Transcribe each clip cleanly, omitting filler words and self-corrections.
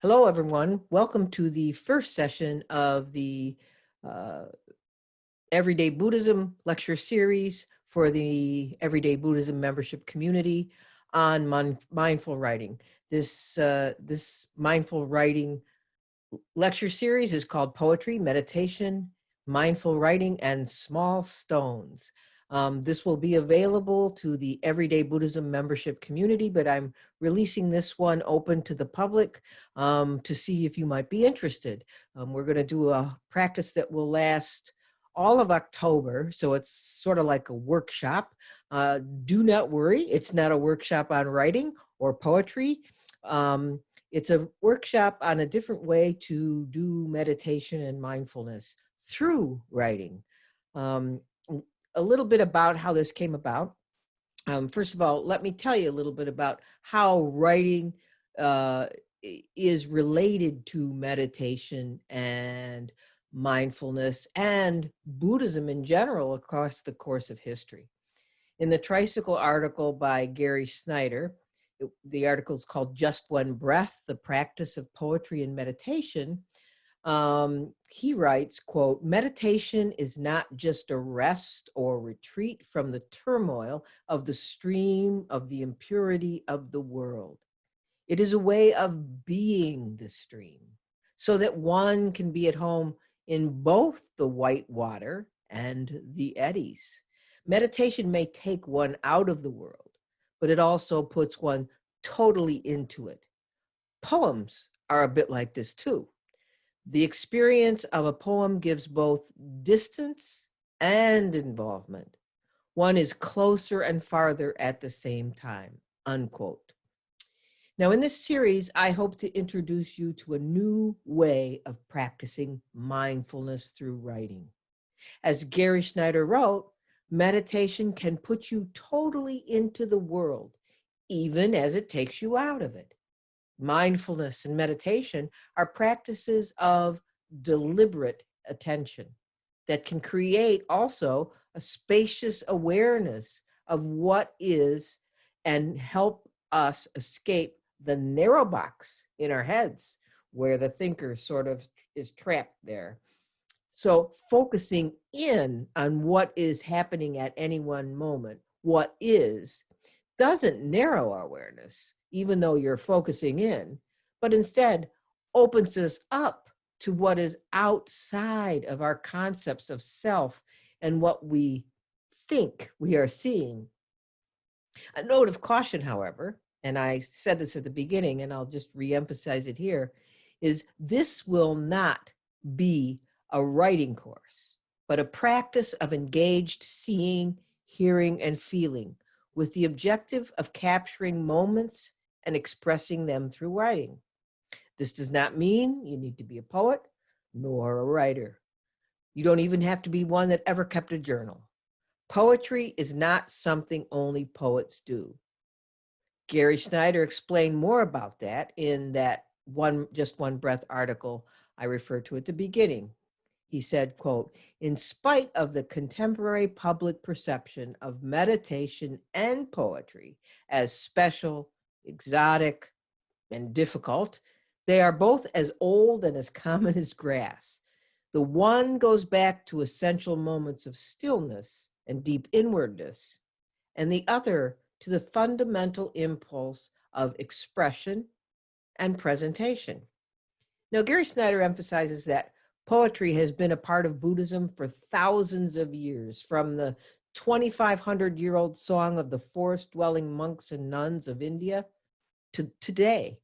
Hello, everyone. Welcome to the first session of the uh, Everyday Buddhism lecture series for the Everyday Buddhism membership community on mindful writing. This mindful writing lecture series is called Poetry, Meditation, Mindful Writing, and Small Stones. This will be available to the Everyday Buddhism membership community, but I'm releasing this one open to the public to see if you might be interested. We're going to do a practice that will last all of October, so it's sort of like a workshop. Do not worry, it's not a workshop on writing or poetry. It's a workshop on a different way to do meditation and mindfulness through writing. Um, a little bit about how this came about. First of all, let me tell you a little bit about how writing uh, is related to meditation and mindfulness and Buddhism in general across the course of history. In the Tricycle article by Gary Snyder, the article is called Just One Breath, the Practice of Poetry and Meditation. He writes, quote, meditation is not just a rest or retreat from the turmoil of the stream of the impurity of the world. It is a way of being the stream so that one can be at home in both the white water and the eddies. Meditation may take one out of the world, but it also puts one totally into it. Poems are a bit like this too. The experience of a poem gives both distance and involvement. One is closer and farther at the same time, unquote. Now, in this series, I hope to introduce you to a new way of practicing mindfulness through writing. As Gary Snyder wrote, meditation can put you totally into the world, even as it takes you out of it. Mindfulness and meditation are practices of deliberate attention that can create also a spacious awareness of what is and help us escape the narrow box in our heads where the thinker sort of is trapped there. So focusing in on what is happening at any one moment, what is, doesn't narrow our awareness, even though you're focusing in, but instead opens us up to what is outside of our concepts of self and what we think we are seeing. A note of caution, however, and I said this at the beginning and I'll just reemphasize it here, is this will not be a writing course, but a practice of engaged seeing, hearing, and feeling with the objective of capturing moments and expressing them through writing. This does not mean you need to be a poet nor a writer. You don't even have to be one that ever kept a journal. Poetry is not something only poets do. Gary Snyder explained more about that in that Just One Breath article I referred to at the beginning. He said, quote, in spite of the contemporary public perception of meditation and poetry as special, exotic, and difficult, they are both as old and as common as grass. The one goes back to essential moments of stillness and deep inwardness, and the other to the fundamental impulse of expression and presentation. Now, Gary Snyder emphasizes that poetry has been a part of Buddhism for thousands of years, from the 2,500-year-old song of the forest-dwelling monks and nuns of India to today.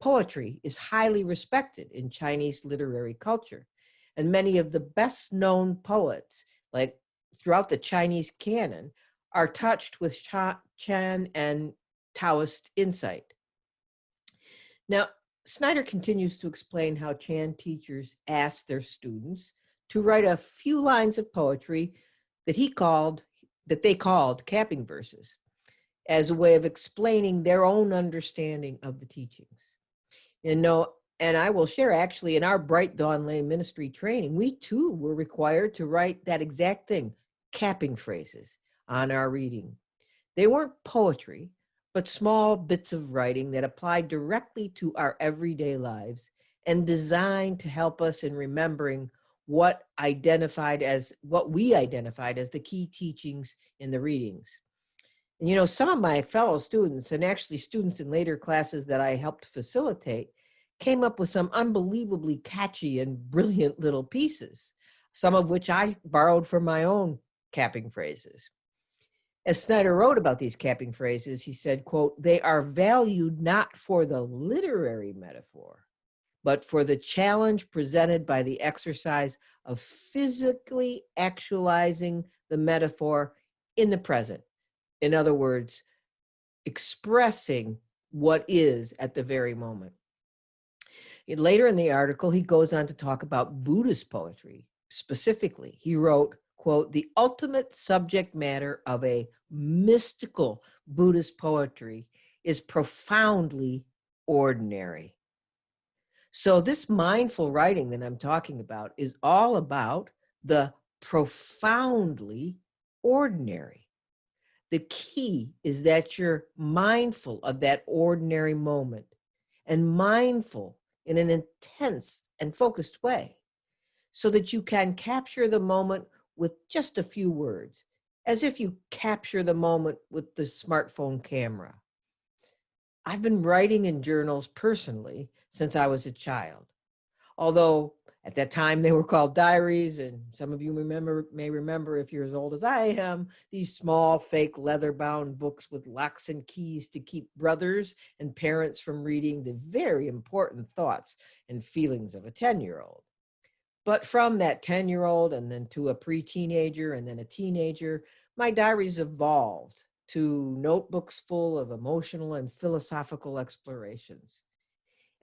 Poetry is highly respected in Chinese literary culture, and many of the best-known poets, like throughout the Chinese canon, are touched with Chan and Taoist insight. Now, Snyder continues to explain how Chan teachers asked their students to write a few lines of poetry that they called capping verses, as a way of explaining their own understanding of the teachings. And I will share, actually, in our Bright Dawn Lay ministry training, we too were required to write that exact thing, capping phrases, on our reading. They weren't poetry, but small bits of writing that apply directly to our everyday lives and designed to help us in remembering what we identified as the key teachings in the readings. And some of my fellow students, and actually students in later classes that I helped facilitate, came up with some unbelievably catchy and brilliant little pieces, some of which I borrowed from my own capping phrases. As Snyder wrote about these capping phrases, he said, quote, "They are valued not for the literary metaphor, but for the challenge presented by the exercise of physically actualizing the metaphor in the present." In other words, expressing what is at the very moment. Later in the article, he goes on to talk about Buddhist poetry. Specifically, he wrote, quote, "The ultimate subject matter of a mystical Buddhist poetry is profoundly ordinary." So this mindful writing that I'm talking about is all about the profoundly ordinary. The key is that you're mindful of that ordinary moment and mindful in an intense and focused way so that you can capture the moment with just a few words, as if you capture the moment with the smartphone camera. I've been writing in journals personally since I was a child, although at that time they were called diaries, and some of you may remember, if you're as old as I am, these small fake leather-bound books with locks and keys to keep brothers and parents from reading the very important thoughts and feelings of a 10-year-old. But from that 10-year-old and then to a pre-teenager and then a teenager, my diaries evolved to notebooks full of emotional and philosophical explorations.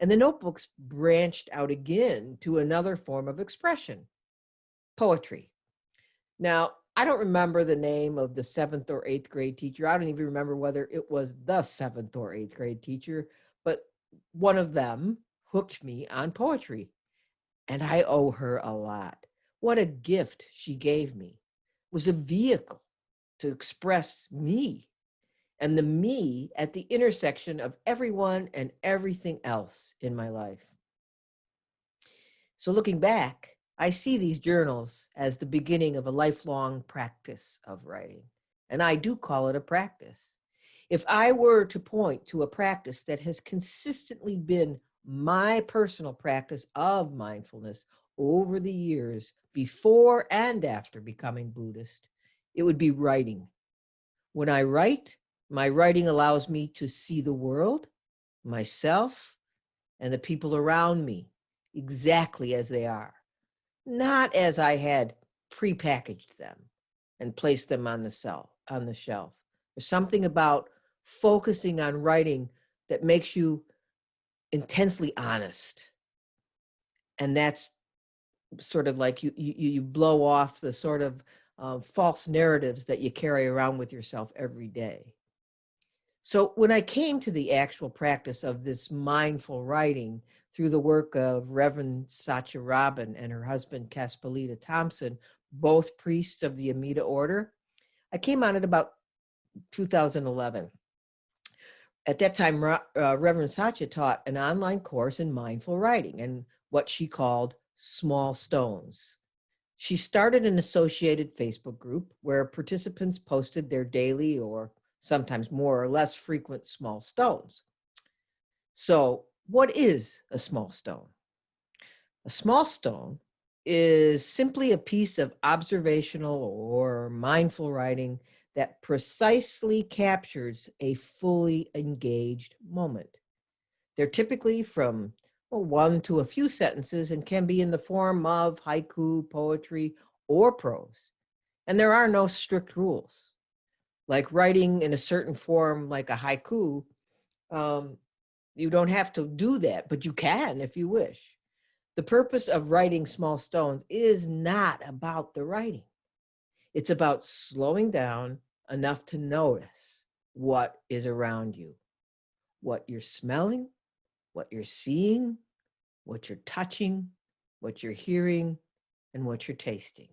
And the notebooks branched out again to another form of expression, poetry. Now, I don't remember the name of the 7th or 8th grade teacher. I don't even remember whether it was the 7th or 8th grade teacher, but one of them hooked me on poetry. And I owe her a lot. What a gift she gave me. It was a vehicle to express me and the me at the intersection of everyone and everything else in my life. So looking back, I see these journals as the beginning of a lifelong practice of writing, and I do call it a practice. If I were to point to a practice that has consistently been my personal practice of mindfulness over the years, before and after becoming Buddhist, it would be writing. When I write, my writing allows me to see the world, myself, and the people around me exactly as they are, not as I had prepackaged them and placed them on the shelf. There's something about focusing on writing that makes you intensely honest. And that's sort of like you blow off the sort of false narratives that you carry around with yourself every day. So when I came to the actual practice of this mindful writing through the work of Reverend Satya Rabin and her husband, Caspolita Thompson, both priests of the Amida Order, I came on it about 2011. At that time, Reverend Satya taught an online course in mindful writing and what she called small stones. She started an associated Facebook group where participants posted their daily or sometimes more or less frequent small stones. So, what is a small stone? A small stone is simply a piece of observational or mindful writing that precisely captures a fully engaged moment. They're typically from one to a few sentences and can be in the form of haiku, poetry, or prose. And there are no strict rules. Like writing in a certain form, like a haiku, you don't have to do that, but you can if you wish. The purpose of writing small stones is not about the writing. It's about slowing down enough to notice what is around you, what you're smelling, what you're seeing, what you're touching, what you're hearing, and what you're tasting.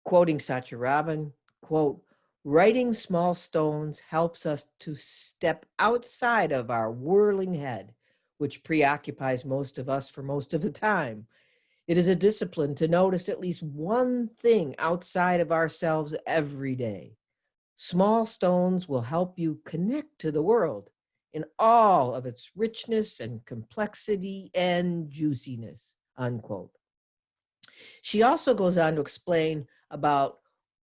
Quoting Satya Rabin, quote, Writing small stones helps us to step outside of our whirling head, which preoccupies most of us for most of the time. It is a discipline to notice at least one thing outside of ourselves every day. Small stones will help you connect to the world in all of its richness and complexity and juiciness, unquote. She also goes on to explain about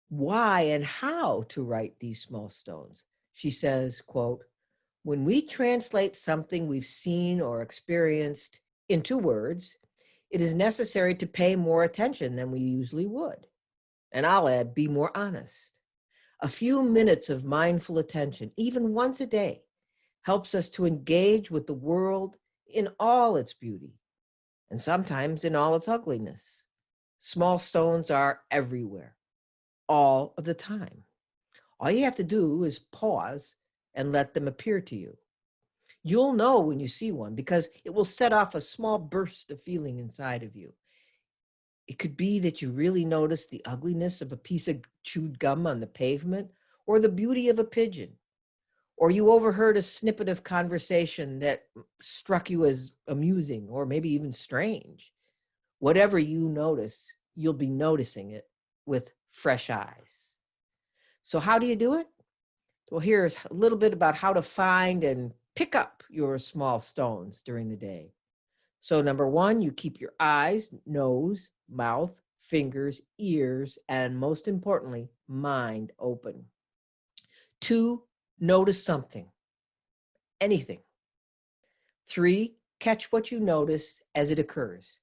why and how to write these small stones. She says, quote, when we translate something we've seen or experienced into words, it is necessary to pay more attention than we usually would. And I'll add, be more honest. A few minutes of mindful attention, even once a day, helps us to engage with the world in all its beauty, and sometimes in all its ugliness. Small stones are everywhere, all of the time. All you have to do is pause and let them appear to you. You'll know when you see one because it will set off a small burst of feeling inside of you. It could be that you really notice the ugliness of a piece of chewed gum on the pavement, or the beauty of a pigeon, or you overheard a snippet of conversation that struck you as amusing or maybe even strange. Whatever you notice, you'll be noticing it with fresh eyes. So how do you do it? Well, here's a little bit about how to find and pick up your small stones during the day. So number one, you keep your eyes, nose, mouth, fingers, ears, and most importantly, mind open. Two, notice something, anything. Three, catch what you notice as it occurs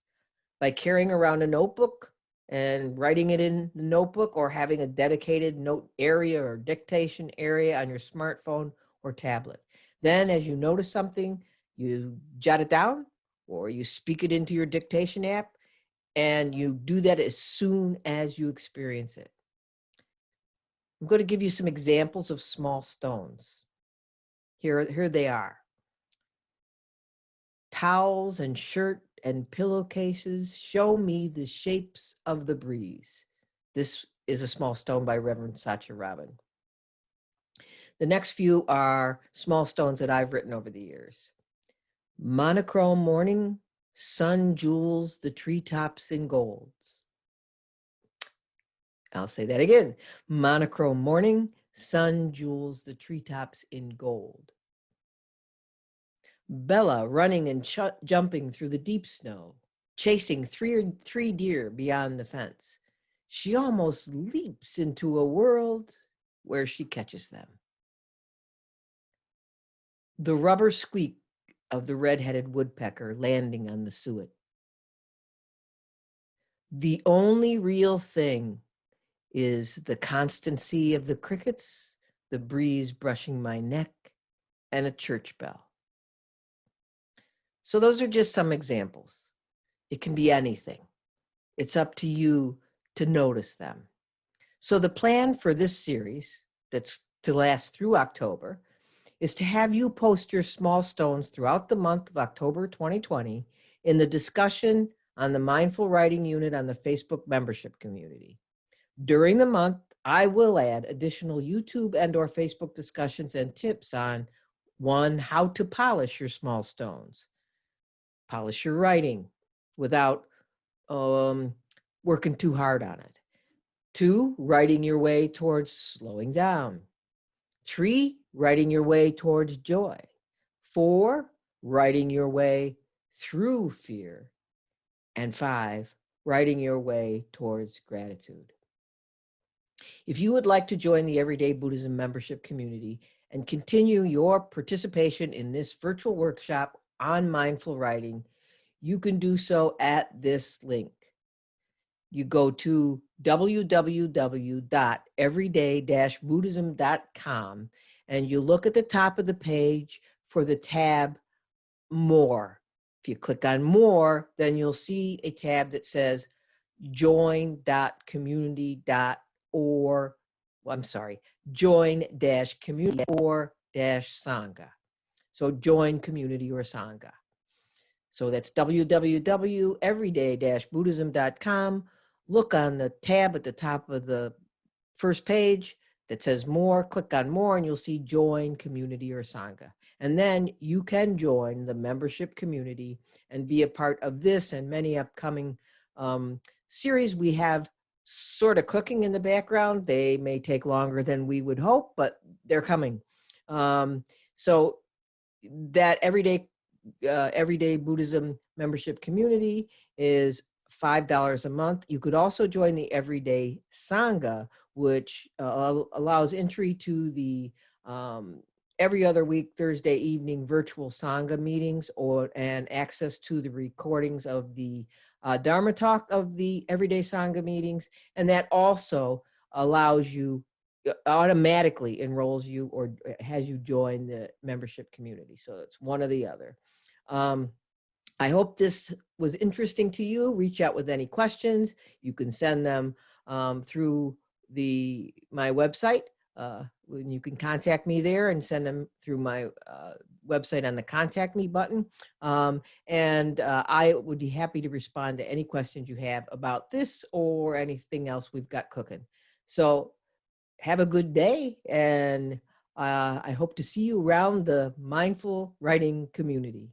by carrying around a notebook and writing it in the notebook, or having a dedicated note area or dictation area on your smartphone or tablet. Then as you notice something, you jot it down or you speak it into your dictation app, and you do that as soon as you experience it. I'm going to give you some examples of small stones. Here they are. Towels and shirt and pillowcases show me the shapes of the breeze. This is a small stone by Reverend Sacha Robin. The next few are small stones that I've written over the years. Monochrome morning, sun jewels the treetops in golds. I'll say that again. Monochrome morning, sun jewels the treetops in gold. Bella running and jumping through the deep snow, chasing three deer beyond the fence. She almost leaps into a world where she catches them. The rubber squeak of the red-headed woodpecker landing on the suet. The only real thing is the constancy of the crickets, the breeze brushing my neck, and a church bell. So those are just some examples. It can be anything. It's up to you to notice them. So the plan for this series, that's to last through October, is to have you post your small stones throughout the month of October 2020 in the discussion on the Mindful Writing Unit on the Facebook membership community. During the month, I will add additional YouTube and or Facebook discussions and tips on, one, how to polish your small stones, polish your writing without working too hard on it. Two, writing your way towards slowing down. Three, writing your way towards joy. Four, writing your way through fear. And five, writing your way towards gratitude. If you would like to join the Everyday Buddhism membership community and continue your participation in this virtual workshop on mindful writing, you can do so at this link. You go to www.everyday-buddhism.com and you look at the top of the page for the tab More. If you click on More, then you'll see a tab that says join-community.or, join-community or -sangha. So join community or sangha. So that's www.everyday-buddhism.com. Look on the tab at the top of the first page that says more, click on more, and you'll see join community or Sangha. And then you can join the membership community and be a part of this and many upcoming series we have sort of cooking in the background. They may take longer than we would hope, but they're coming. So that everyday Buddhism membership community is $5 a month. You could also join the Everyday Sangha, which allows entry to the every other week Thursday evening virtual Sangha meetings and access to the recordings of the Dharma talk of the Everyday Sangha meetings. And that also allows you, automatically enrolls you or has you join the membership community. So it's one or the other. I hope this was interesting to you. Reach out with any questions. You can send them through my website. You can contact me there and send them through my website on the contact me button. And I would be happy to respond to any questions you have about this or anything else we've got cooking. So have a good day, and I hope to see you around the mindful writing community.